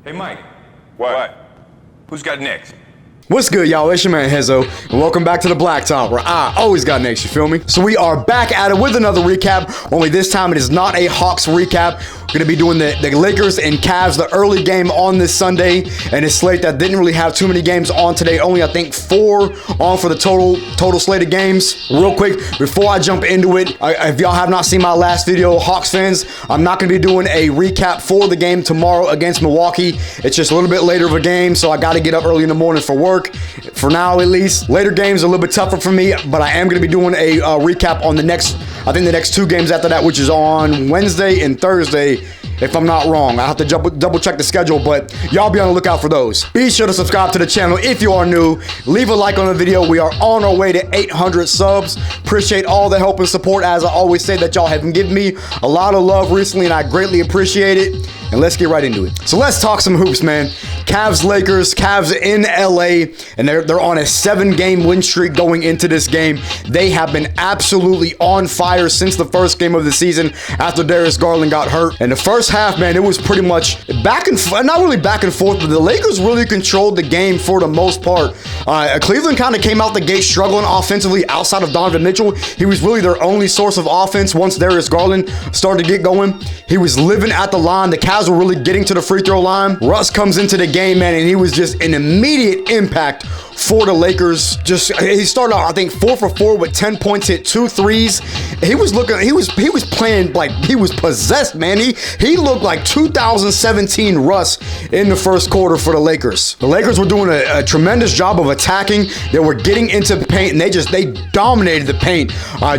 Hey, Mike. What? Who's got next? What's good, y'all? It's your man Hezzo, and welcome back to the Blacktop, where I always got next, you feel me? So we are back at it with another recap, only this time it is not a Hawks recap. We're going to be doing the Lakers and Cavs, the early game on this Sunday, and a slate that didn't really have too many games on today. Only, I think, 4 on for the total slate of games. Real quick, before I jump into it, if y'all have not seen my last video, Hawks fans, I'm not going to be doing a recap for the game tomorrow against Milwaukee. It's just a little bit later of a game, so I got to get up early in the morning for work. For now, at least. Later games are a little bit tougher for me, but I am going to be doing a recap on the next 2 games after that, which is on Wednesday and Thursday, if I'm not wrong. I have to double check the schedule, but y'all be on the lookout for those. Be sure to subscribe to the channel if you are new. Leave a like on the video. We are on our way to 800 subs. Appreciate all the help and support. As I always say, that y'all have given me a lot of love recently, and I greatly appreciate it. And let's get right into it. So let's talk some hoops, man. Cavs, Lakers, Cavs in LA, and they're on a 7-game win streak going into this game. They have been absolutely on fire since the first game of the season after Darius Garland got hurt. And the first half, man, it was pretty much not really back and forth, but the Lakers really controlled the game for the most part. Cleveland kind of came out the gate struggling offensively outside of Donovan Mitchell. He was really their only source of offense once Darius Garland started to get going. He was living at the line. The Cavs were really getting to the free throw line. Russ comes into the game, man, and he was just an immediate impact for the Lakers. He started out, I think, 4 for 4 with 10 points, hit 2 threes. He was playing like he was possessed, man. He looked like 2017 Russ in the first quarter for the Lakers. The Lakers were doing a tremendous job of attacking. They were getting into the paint, and they dominated the paint.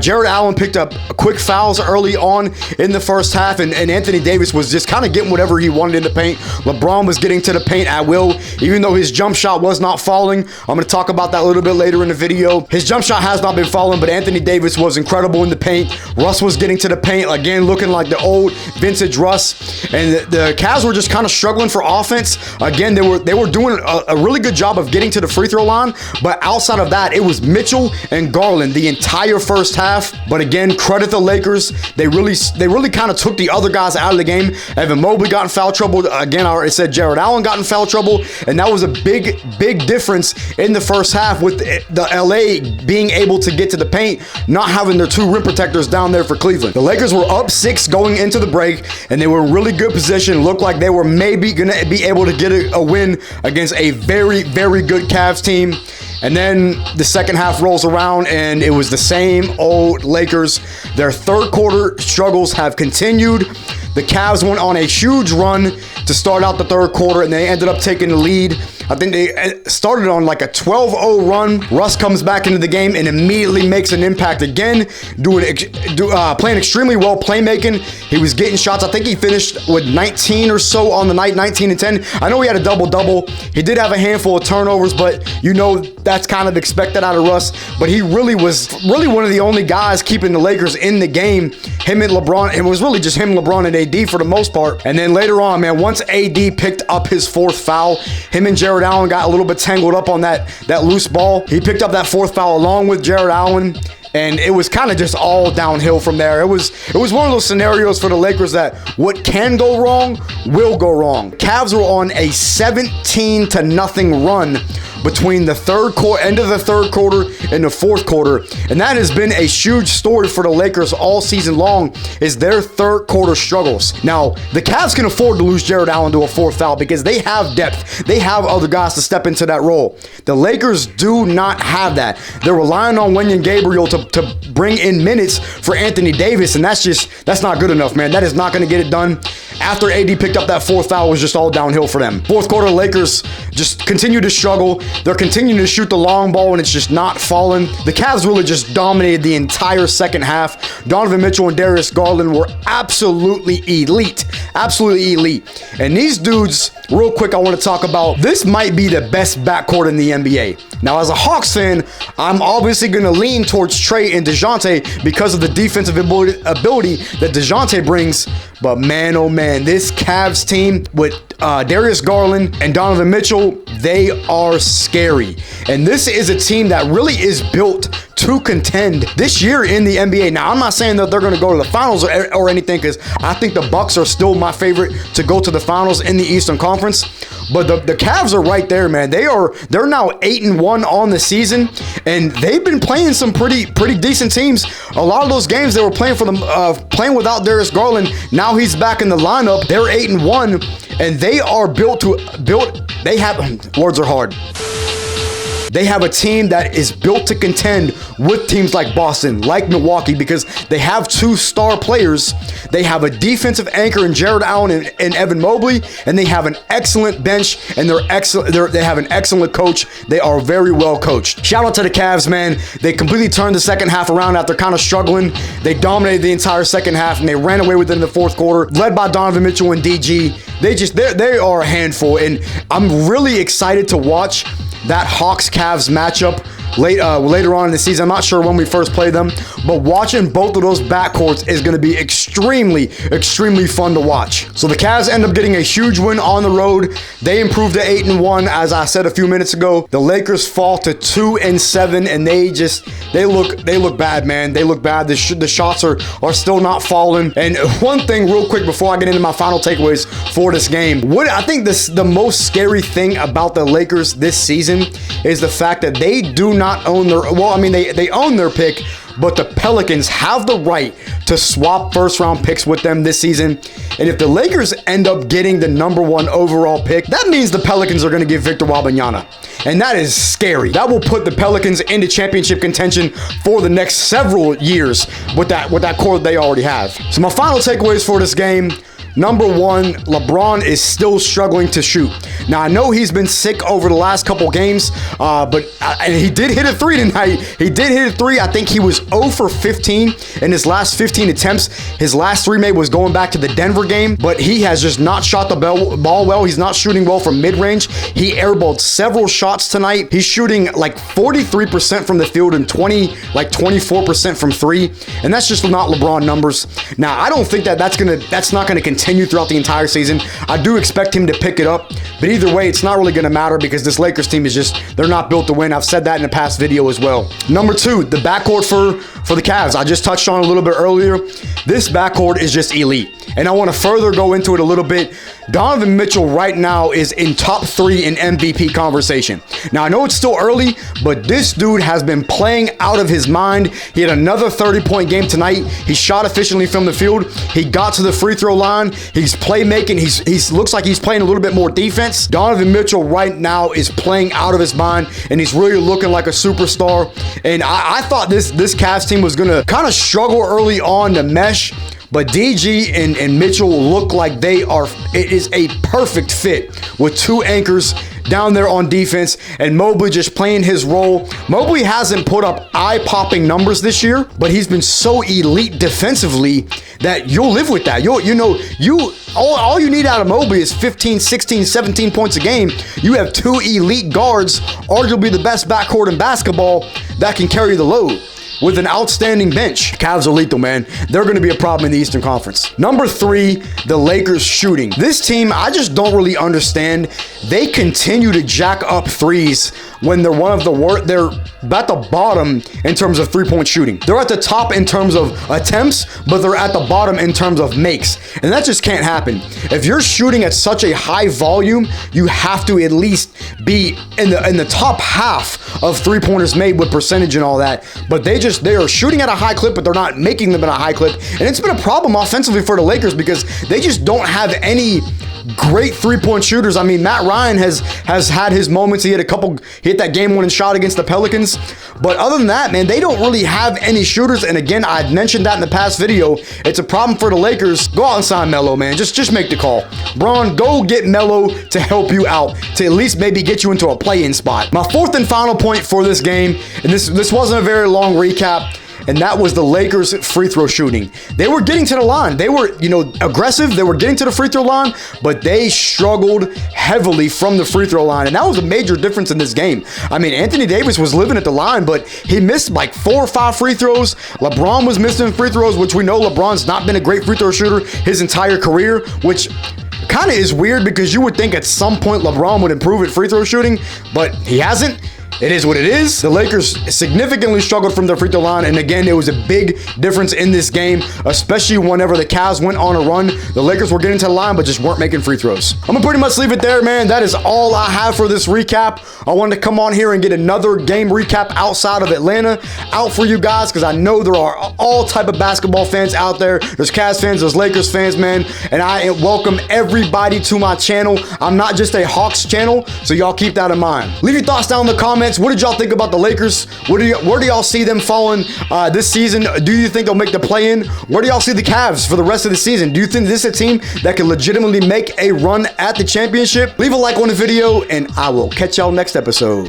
Jared Allen picked up quick fouls early on in the first half, and Anthony Davis was just kind of getting whatever he wanted in the paint. LeBron was getting to the paint at will, even though his jump shot was not falling. I'm going to talk about that a little bit later in the video. His jump shot has not been falling, but Anthony Davis was incredible in the paint. Russ was getting to the paint, again, looking like the old vintage Russ. And the Cavs were just kind of struggling for offense. Again, they were doing a really good job of getting to the free throw line, but outside of that, it was Mitchell and Garland the entire first half. But again, credit the Lakers. They really kind of took the other guys out of the game. Evan Mobley got in foul trouble. Again, I already said Jared Allen got in foul trouble, and that was a big difference in the first half with the LA being able to get to the paint, not having their 2 rim protectors down there for Cleveland. The Lakers were up 6 going into the break, and they were in really good position. Looked like they were maybe going to be able to get a win against a very, very good Cavs team. And then the second half rolls around, and it was the same old Lakers. Their third quarter struggles have continued. The Cavs went on a huge run to start out the third quarter, and they ended up taking the lead. I think they started on like a 12-0 run. Russ comes back into the game and immediately makes an impact again, playing extremely well, playmaking. He was getting shots. I think he finished with 19 or so on the night, 19 and 10. I know he had a double-double. He did have a handful of turnovers, but you know that's kind of expected out of Russ. But he really was one of the only guys keeping the Lakers in the game. Him and LeBron. It was really just him, LeBron, and AD for the most part. And then later on, man, once AD picked up his 4th foul, him and Jared Allen got a little bit tangled up on that loose ball. He picked up that 4th foul along with Jared Allen, and it was kind of just all downhill from there. It was one of those scenarios for the Lakers that what can go wrong will go wrong. Cavs were on a 17-0 run between the end of the third quarter and the fourth quarter, and that has been a huge story for the Lakers all season long, is their third quarter struggles. Now, the Cavs can afford to lose Jared Allen to a 4th foul because they have depth. They have other guys to step into that role. The Lakers do not have that. They're relying on Wenyen Gabriel to bring in minutes for Anthony Davis, and that's not good enough, man. That is not going to get it done. After AD picked up that 4th foul, it was just all downhill for them. Fourth quarter, Lakers just continue to struggle. They're continuing to shoot the long ball, and it's just not falling. The Cavs really just dominated the entire second half. Donovan Mitchell and Darius Garland were absolutely elite. Absolutely elite. And these dudes, real quick, I want to talk about, this might be the best backcourt in the NBA. Now, as a Hawks fan, I'm obviously going to lean towards Trey and DeJounte because of the defensive ability that DeJounte brings. But man, oh man, this Cavs team with Darius Garland and Donovan Mitchell, they are scary. And this is a team that really is built to contend this year in the NBA. Now, I'm not saying that they're going to go to the finals or anything, because I think the Bucks are still my favorite to go to the finals in the Eastern Conference. But the Cavs are right there, man. They're now 8-1 on the season, and they've been playing some pretty decent teams. A lot of those games they were playing playing without Darius Garland. Now he's back in the lineup. They're 8-1, and they are built. They have, words are hard. They have a team that is built to contend with teams like Boston, like Milwaukee, because they have 2 star players. They have a defensive anchor in Jared Allen and Evan Mobley, and they have an excellent bench, and they have an excellent coach. They are very well coached. Shout out to the Cavs, man. They completely turned the second half around after kind of struggling. They dominated the entire second half, and they ran away with it in the fourth quarter, led by Donovan Mitchell and DG. They are a handful, and I'm really excited to watch that Hawks-Cavs matchup later on in the season. I'm not sure when we first play them, but watching both of those backcourts is going to be extremely fun to watch. So the Cavs end up getting a huge win on the road. They improved to 8-1, as I said a few minutes ago. The Lakers fall to 2-7, and they look bad, man. They look bad. The shots are still not falling. And one thing real quick before I get into my final takeaways for this game, I think the most scary thing about the Lakers this season is the fact that they do not own they own their pick, but the Pelicans have the right to swap first-round picks with them this season. And if the Lakers end up getting the #1 overall pick, that means the Pelicans are going to get Victor Wembanyama. And that is scary. That will put the Pelicans into championship contention for the next several years with that core that they already have. So my final takeaways for this game: #1, LeBron is still struggling to shoot. Now, I know he's been sick over the last couple games, but he did hit a 3 tonight. He did hit a 3. I think he was 0 for 15 in his last 15 attempts. His last 3 made was going back to the Denver game, but he has just not shot the ball well. He's not shooting well from mid-range. He airballed several shots tonight. He's shooting like 43% from the field and 24% from 3, and that's just not LeBron numbers. Now, I don't think that's not gonna continue throughout the entire season. I do expect him to pick it up, but either way, it's not really going to matter because this Lakers team they're not built to win. I've said that in a past video as well. #2, the backcourt for the Cavs. I just touched on it a little bit earlier. This backcourt is just elite, and I want to further go into it a little bit. Donovan Mitchell right now is in top 3 in MVP conversation. Now, I know it's still early, but this dude has been playing out of his mind. He had another 30-point game tonight. He shot efficiently from the field. He got to the free throw line. He's playmaking. He looks like he's playing a little bit more defense. Donovan Mitchell right now is playing out of his mind, and he's really looking like a superstar. And I thought this Cavs team was going to kind of struggle early on to mesh, but DG and Mitchell look like it is a perfect fit with 2 anchors down there on defense, and Mobley just playing his role. Mobley hasn't put up eye-popping numbers this year, but he's been so elite defensively that you'll live with that. All you need out of Mobley is 15, 16, 17 points a game. You have 2 elite guards, arguably the best backcourt in basketball, that can carry the load with an outstanding bench. Cavs are lethal, man. They're going to be a problem in the Eastern Conference. #3, the Lakers shooting. This team, I just don't really understand. They continue to jack up threes when they're one of the worst. They're at the bottom in terms of three-point shooting. They're at the top in terms of attempts, but they're at the bottom in terms of makes. And that just can't happen. If you're shooting at such a high volume, you have to at least be in the top half of three-pointers made with percentage and all that. But they are shooting at a high clip, but they're not making them at a high clip. And it's been a problem offensively for the Lakers because they just don't have any great three-point shooters. I mean, Matt Ryan has had his moments. He hit that game-winning shot against the Pelicans. But other than that, man, they don't really have any shooters. And again, I mentioned that in the past video. It's a problem for the Lakers. Go out and sign Melo, man. Just make the call. Braun, go get Melo to help you out, to at least maybe get you into a play-in spot. My fourth and final point for this game, and this wasn't a very long recap, and that was the Lakers free throw shooting. They were getting to the line. They were, aggressive. They were getting to the free throw line, but they struggled heavily from the free throw line. And that was a major difference in this game. I mean, Anthony Davis was living at the line, but he missed like 4 or 5 free throws. LeBron was missing free throws, which we know LeBron's not been a great free throw shooter his entire career, which kind of is weird because you would think at some point LeBron would improve at free throw shooting, but he hasn't. it is what it is. The Lakers significantly struggled from their free throw line, and again, it was a big difference in this game, especially whenever the Cavs went on a run. The Lakers were getting to the line, but just weren't making free throws. I'm gonna pretty much leave it there, man. That is all I have for this recap. I wanted to come on here and get another game recap outside of Atlanta out for you guys, because I know there are all type of basketball fans out there. There's Cavs fans, there's Lakers fans, man, and I welcome everybody to my channel. I'm not just a Hawks channel, so y'all keep that in mind. Leave your thoughts down in the comments. What did y'all think about the Lakers? Where do y'all see them falling this season? Do you think they'll make the play-in? Where do y'all see the Cavs for the rest of the season? Do you think this is a team that can legitimately make a run at the championship? Leave a like on the video, and I will catch y'all next episode.